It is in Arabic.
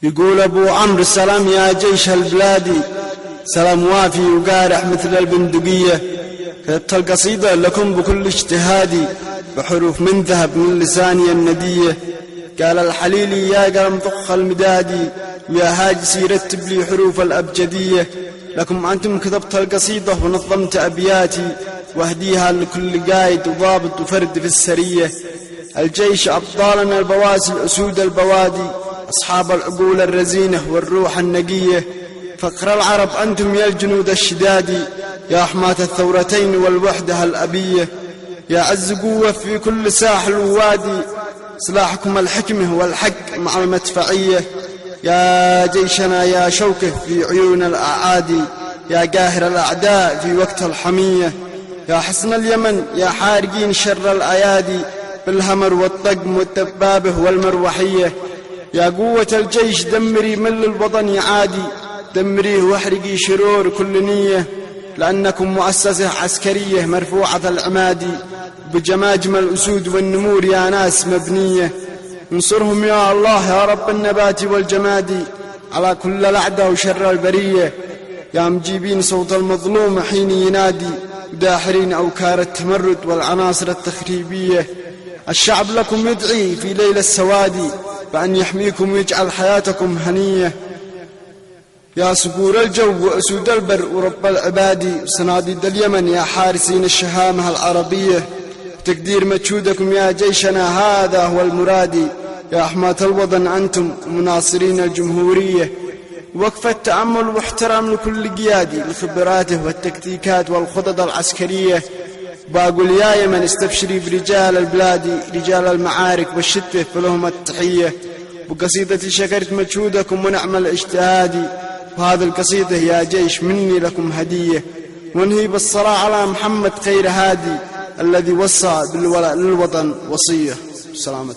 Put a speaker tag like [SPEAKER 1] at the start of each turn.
[SPEAKER 1] يقول أبو عمرو السلام يا جيش البلاد، سلام وافي وقارح مثل البندقية. كتبت القصيدة لكم بكل اجتهادي، بحروف من ذهب من لساني الندية. قال الحليلي يا قلم ضخ المدادي، ويا هاجسي رتب لي حروف الأبجدية. لكم أنتم كتبت القصيدة ونظمت أبياتي، واهديها لكل قايد وضابط وفرد في السرية. الجيش أبطالنا البواسل الأسود البوادي، أصحاب العقول الرزينة والروح النقية. فقر العرب أنتم يا الجنود الشدادي، يا حماة الثورتين والوحدة الأبية. يا عز قوة في كل ساحل ووادي، سلاحكم الحكمة والحق مع المدفعية. يا جيشنا يا شوكه في عيون الأعادي، يا قاهر الأعداء في وقت الحمية. يا حصن اليمن يا حارقين شر الأيادي، بالهمر والطقم والدبابة والمروحية. يا قوة الجيش دمري من الوطن يعادي، دمريه واحرقي شرور كل نية. لأنكم مؤسسة عسكرية مرفوعة العماد، بجماجم الأسود والنمور يا ناس مبنية. انصرهم يا الله يا رب النبات والجماد، على كل الأعداء وشر البرية. يا مجيبين صوت المظلوم حين ينادي، وداحرين أوكار التمرد والعناصر التخريبية. الشعب لكم يدعي في ليل السواد، بأن يحميكم ويجعل حياتكم هنية. يا صقور الجو وأسود البر ورب العباد، وصناديد اليمن يا حارسين الشهامة العربية. تقدير مجهودكم يا جيشنا هذا هو المراد، يا حماة الوطن أنتم مناصرين الجمهورية. وقفة تأمل واحترام لكل قيادي لخبراته والتكتيكات والخطط العسكرية. باقول يا يمن استبشري برجال البلاد، رجال المعارك والشتة فلهم التحية. بقصيدتي شكرت مجهودكم ونعم الاجتهاد، وهذه القصيدة يا جيش مني لكم هدية. وانهي بالصلاة على محمد خير هادي، الذي وصى بالولاء للوطن وصية. سلامة.